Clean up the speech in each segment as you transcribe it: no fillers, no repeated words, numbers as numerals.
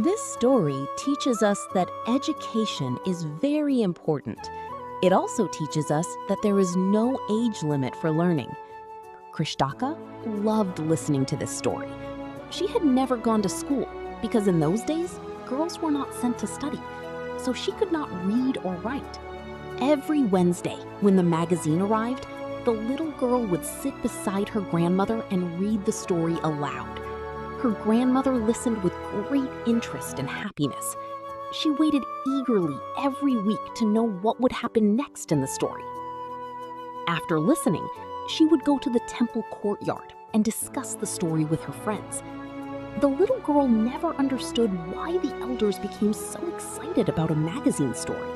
This story teaches us that education is very important. It also teaches us that there is no age limit for learning. Krishtakka loved listening to this story. She had never gone to school because in those days, girls were not sent to study, so she could not read or write. Every Wednesday, when the magazine arrived, the little girl would sit beside her grandmother and read the story aloud. Her grandmother listened with great interest and happiness. She waited eagerly every week to know what would happen next in the story. After listening, she would go to the temple courtyard and discuss the story with her friends. The little girl never understood why the elders became so excited about a magazine story.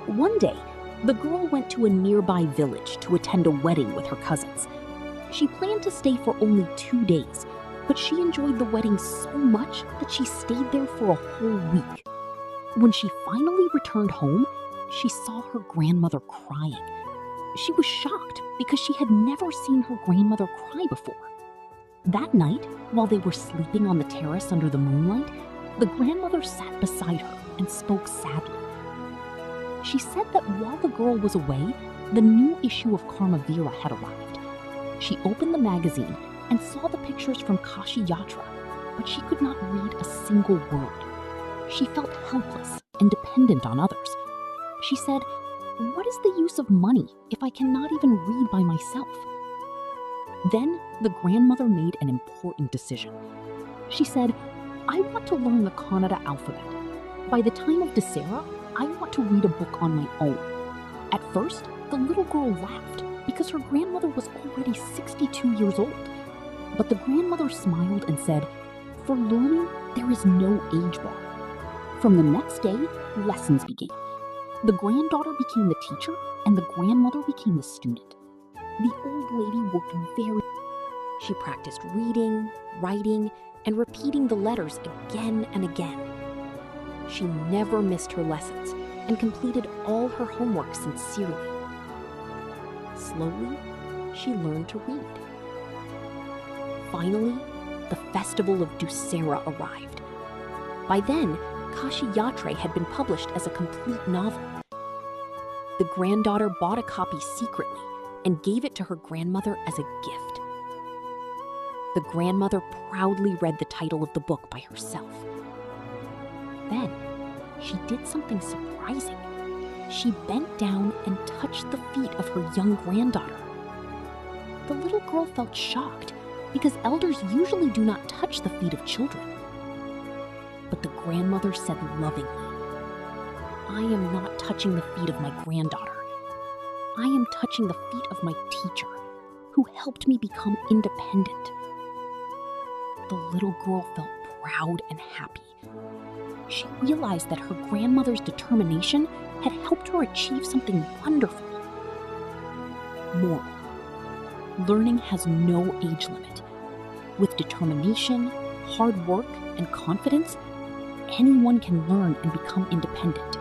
One day, the girl went to a nearby village to attend a wedding with her cousins. She planned to stay for only 2 days, but she enjoyed the wedding so much that she stayed there for a whole week. When she finally returned home, she saw her grandmother crying. She was shocked because she had never seen her grandmother cry before. That night, while they were sleeping on the terrace under the moonlight, the grandmother sat beside her and spoke sadly. She said that while the girl was away, the new issue of Karmavira had arrived. She opened the magazine and saw the pictures from Kashi Yatre, but she could not read a single word. She felt helpless and dependent on others. She said, "What is the use of money if I cannot even read by myself?" Then the grandmother made an important decision. She said, "I want to learn the Kannada alphabet. By the time of Dasera, I want to read a book on my own." At first, the little girl laughed because her grandmother was already 62 years old. But the grandmother smiled and said, "For learning, there is no age bar." From the next day, lessons began. The granddaughter became the teacher and the grandmother became the student. The old lady worked very hard. She practiced reading, writing, and repeating the letters again and again. She never missed her lessons and completed all her homework sincerely. Slowly, she learned to read. Finally, the festival of Dasera arrived. By then, Kashi Yatre had been published as a complete novel. The granddaughter bought a copy secretly and gave it to her grandmother as a gift. The grandmother proudly read the title of the book by herself. Then, she did something surprising. She bent down and touched the feet of her young granddaughter. The little girl felt shocked because elders usually do not touch the feet of children. But the grandmother said lovingly, "I am not touching the feet of my granddaughter. I am touching the feet of my teacher, who helped me become independent." The little girl felt proud and happy. She realized that her grandmother's determination had helped her achieve something wonderful. Moral: learning has no age limit. With determination, hard work, and confidence, anyone can learn and become independent.